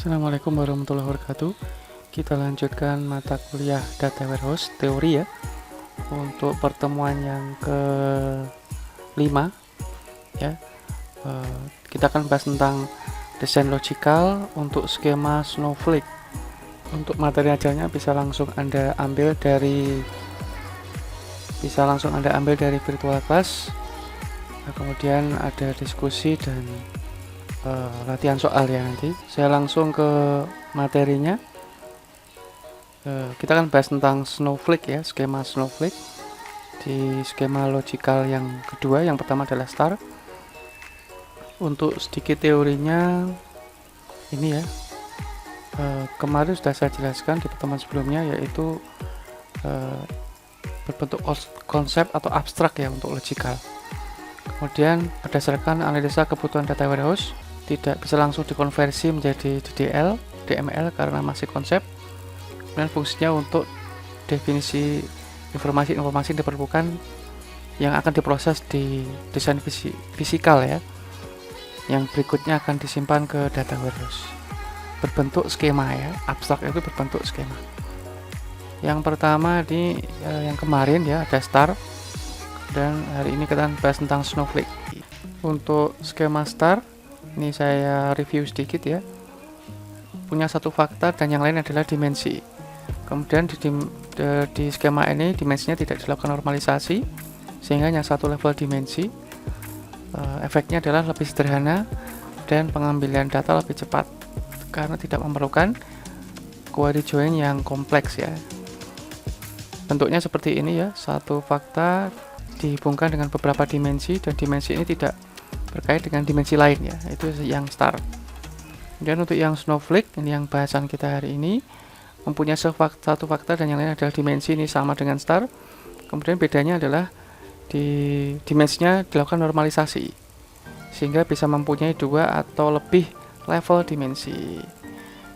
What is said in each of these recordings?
Assalamualaikum warahmatullahi wabarakatuh. Kita lanjutkan mata kuliah Data Warehouse teori ya. Untuk pertemuan yang ke-5 ya. Kita akan bahas tentang desain logical untuk skema Snowflake. Untuk materi ajarnya bisa langsung Anda ambil dari virtual class. Kemudian ada diskusi dan latihan soal ya nanti. Saya langsung ke materinya. Kita akan bahas tentang Snowflake ya, skema Snowflake. Di skema logical yang kedua, yang pertama adalah star. Untuk sedikit teorinya ini ya. Kemarin sudah saya jelaskan di pertemuan sebelumnya, yaitu berbentuk konsep atau abstrak ya untuk logical. Kemudian berdasarkan analisa kebutuhan data warehouse, tidak bisa langsung dikonversi menjadi DDL, DML karena masih konsep. Kemudian fungsinya untuk definisi informasi-informasi yang diperlukan yang akan diproses di desain fisikal ya, yang berikutnya akan disimpan ke data warehouse berbentuk skema ya. Abstrak itu berbentuk skema. Yang pertama di yang kemarin ya ada star, dan hari ini kita bahas tentang Snowflake. Untuk skema star ini saya review sedikit ya. Punya satu fakta dan yang lain adalah dimensi. Kemudian di skema ini dimensinya tidak dilakukan normalisasi sehingga hanya satu level dimensi. Efeknya adalah lebih sederhana dan pengambilan data lebih cepat karena tidak memerlukan query join yang kompleks ya. Bentuknya seperti ini ya, satu fakta dihubungkan dengan beberapa dimensi dan dimensi ini tidak terkait dengan dimensi lain ya, itu yang star. Kemudian untuk yang Snowflake, ini yang bahasan kita hari ini, mempunyai satu fakta dan yang lain adalah dimensi, ini sama dengan star. Kemudian bedanya adalah di dimensinya dilakukan normalisasi sehingga bisa mempunyai dua atau lebih level dimensi,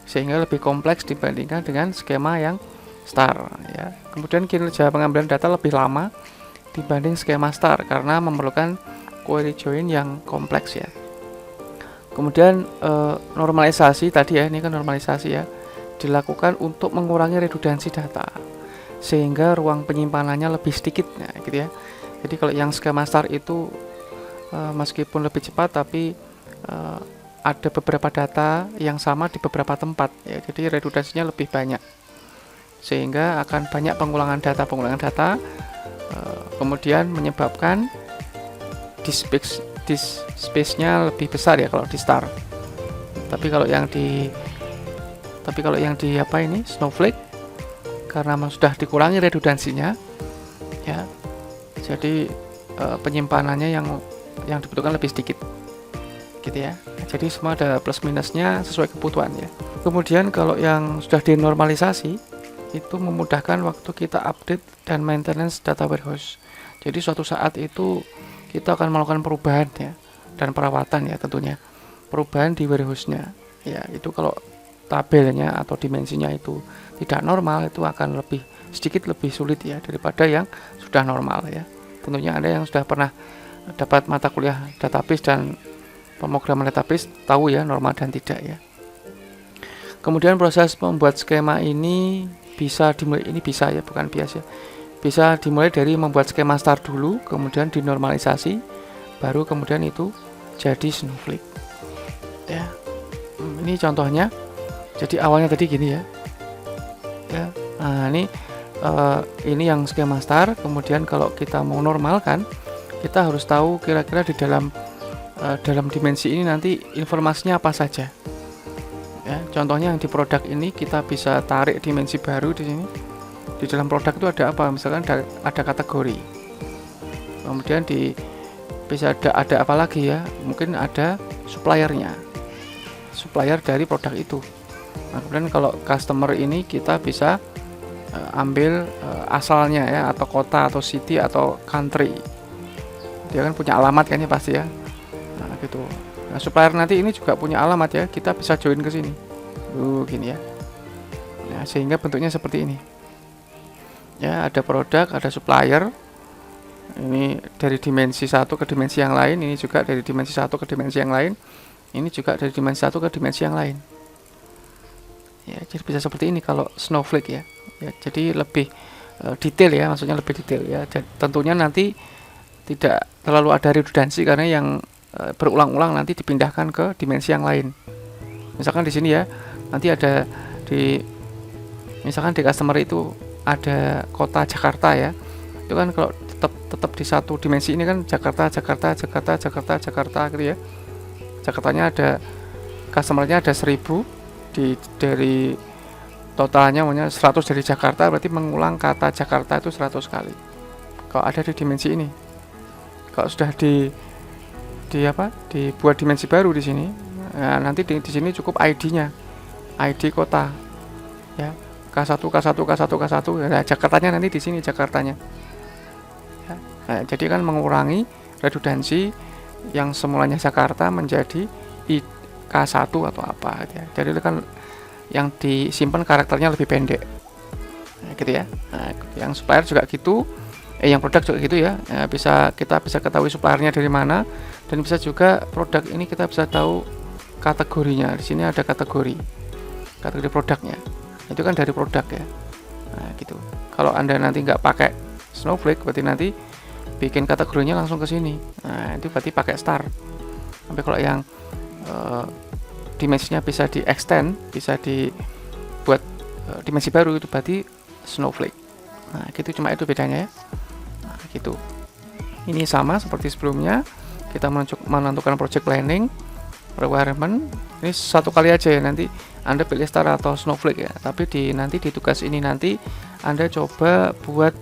sehingga lebih kompleks dibandingkan dengan skema yang star ya. Kemudian kinerja pengambilan data lebih lama dibanding skema star karena memerlukan query join yang kompleks ya. Kemudian normalisasi tadi ya, ini kan normalisasi ya, dilakukan untuk mengurangi redundansi data sehingga ruang penyimpanannya lebih sedikit ya, gitu ya. Jadi kalau yang skema star itu meskipun lebih cepat tapi ada beberapa data yang sama di beberapa tempat ya, jadi redundansinya lebih banyak sehingga akan banyak pengulangan data, kemudian menyebabkan disk space-nya lebih besar ya kalau di star. Tapi kalau yang di Snowflake, karena sudah dikurangi redundansinya ya, jadi penyimpanannya yang dibutuhkan lebih sedikit gitu ya. Jadi semua ada plus minusnya sesuai kebutuhan ya. Kemudian kalau yang sudah dinormalisasi itu memudahkan waktu kita update dan maintenance data warehouse. Jadi suatu saat itu kita akan melakukan perubahan ya, dan perawatan ya tentunya. Perubahan di warehouse-nya. Ya, itu kalau tabelnya atau dimensinya itu tidak normal, itu akan sedikit lebih sulit ya daripada yang sudah normal ya. Tentunya Anda yang sudah pernah dapat mata kuliah database dan pemrograman database tahu ya normal dan tidak ya. Kemudian proses membuat skema ini bisa dimulai, ini bisa ya, bukan biasa. Bisa dimulai dari membuat skema star dulu, kemudian dinormalisasi, baru kemudian itu jadi Snowflake. Ya, ini contohnya. Jadi awalnya tadi gini ya. Ya, nah ini yang skema star. Kemudian kalau kita mau normalkan, kita harus tahu kira-kira di dalam dimensi ini nanti informasinya apa saja. Ya, contohnya yang di produk ini kita bisa tarik dimensi baru di sini. Di dalam produk itu ada apa? Misalkan ada kategori. Kemudian bisa ada apa lagi ya? Mungkin ada suppliernya. Supplier dari produk itu. Nah, kemudian kalau customer ini kita bisa ambil asalnya ya, atau kota atau city atau country. Dia kan punya alamat kan ya pasti ya. Nah, gitu. Nah, supplier nanti ini juga punya alamat ya, kita bisa join ke sini. Gini ya. Nah, sehingga bentuknya seperti ini. Ya, ada produk, ada supplier. Ini dari dimensi satu ke dimensi yang lain, ini juga dari dimensi satu ke dimensi yang lain. Ini juga dari dimensi satu ke dimensi yang lain. ya. Jadi bisa seperti ini kalau snowflake ya, jadi lebih detail ya, maksudnya lebih detail ya. Tentunya nanti tidak terlalu ada redundansi karena yang berulang-ulang nanti dipindahkan ke dimensi yang lain. Misalkan di sini ya, nanti ada misalkan di customer itu ada kota Jakarta ya, itu kan kalau tetap di satu dimensi ini kan Jakarta gitu ya. Jakartanya ada, customernya ada 1000 dari totalnya, maunya 100 dari Jakarta, berarti mengulang kata Jakarta itu 100 kali kalau ada di dimensi ini. Kalau sudah dibuat dimensi baru di sini, nah, nanti di sini cukup ID-nya, ID kota ya, K1 nah, Jakartanya nanti di sini Jakartanya ya. Nah, jadi kan mengurangi redundansi yang semulanya Jakarta menjadi K1 atau apa ya. Jadi itu kan yang disimpan karakternya lebih pendek, nah, gitu ya. Nah, yang supplier juga gitu, yang produk juga gitu ya. Nah, kita bisa ketahui suppliernya dari mana, dan bisa juga produk ini kita bisa tahu kategorinya. Di sini ada kategori produknya, itu kan dari produk ya. Nah, gitu. Kalau Anda nanti nggak pakai Snowflake, berarti nanti bikin kategorinya langsung ke sini. Nah, itu berarti pakai star. Tapi kalau yang dimensinya bisa di extend, bisa dibuat dimensi baru, itu berarti Snowflake. Nah, gitu, cuma itu bedanya ya. Nah, gitu. Ini sama seperti sebelumnya, kita menentukan project planning, requirement. Ini satu kali aja ya, nanti Anda pilih star atau Snowflake ya. Tapi nanti di tugas ini nanti Anda coba buat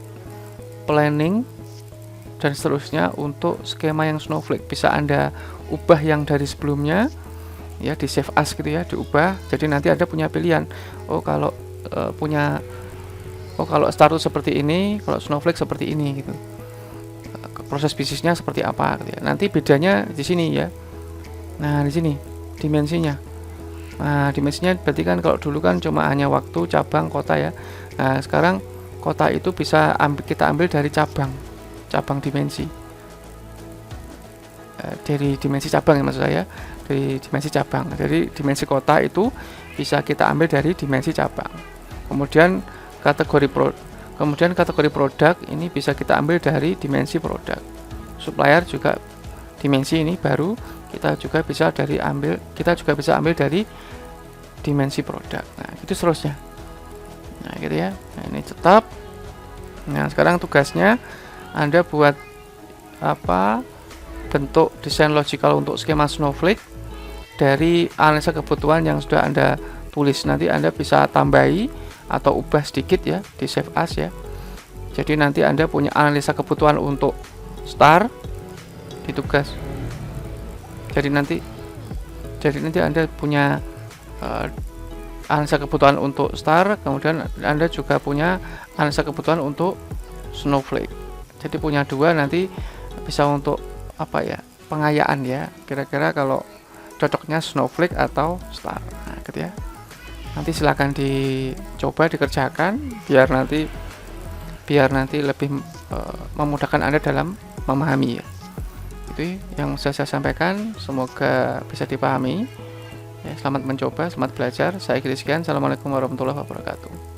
planning dan seterusnya untuk skema yang Snowflake. Bisa Anda ubah yang dari sebelumnya ya, di save as gitu ya, diubah. Jadi nanti Anda punya pilihan. Kalau kalau star itu seperti ini, kalau Snowflake seperti ini gitu. Proses bisnisnya seperti apa gitu ya. Nanti bedanya di sini ya. Nah, di sini dimensinya. Nah, dimensinya berarti kan kalau dulu kan cuma hanya waktu, cabang, kota ya. Nah, sekarang kota itu bisa kita ambil dari cabang dimensi. Dari dimensi cabang ya, maksud saya, dari dimensi cabang. Jadi dimensi kota itu bisa kita ambil dari dimensi cabang. Kemudian kategori produk ini bisa kita ambil dari dimensi produk. Supplier juga dimensi ini baru kita juga bisa ambil dari dimensi produk. Nah, itu seterusnya. Nah, gitu ya. Nah, ini tetap. Nah, sekarang tugasnya Anda buat bentuk desain logical untuk skema Snowflake dari analisa kebutuhan yang sudah Anda tulis. Nanti Anda bisa tambahi atau ubah sedikit ya, di save as ya. Jadi nanti Anda punya analisa kebutuhan untuk star di tugas. Jadi nanti Anda punya analisa kebutuhan untuk star, kemudian Anda juga punya analisa kebutuhan untuk Snowflake. Jadi punya dua, nanti bisa untuk pengayaan ya, kira-kira kalau cocoknya Snowflake atau star. Nah, gitu ya. Nanti silakan dicoba dikerjakan biar nanti lebih memudahkan Anda dalam memahami ya. Itu yang saya sampaikan, semoga bisa dipahami ya. Selamat mencoba, selamat belajar. Saya kira sekian. Assalamualaikum warahmatullahi wabarakatuh.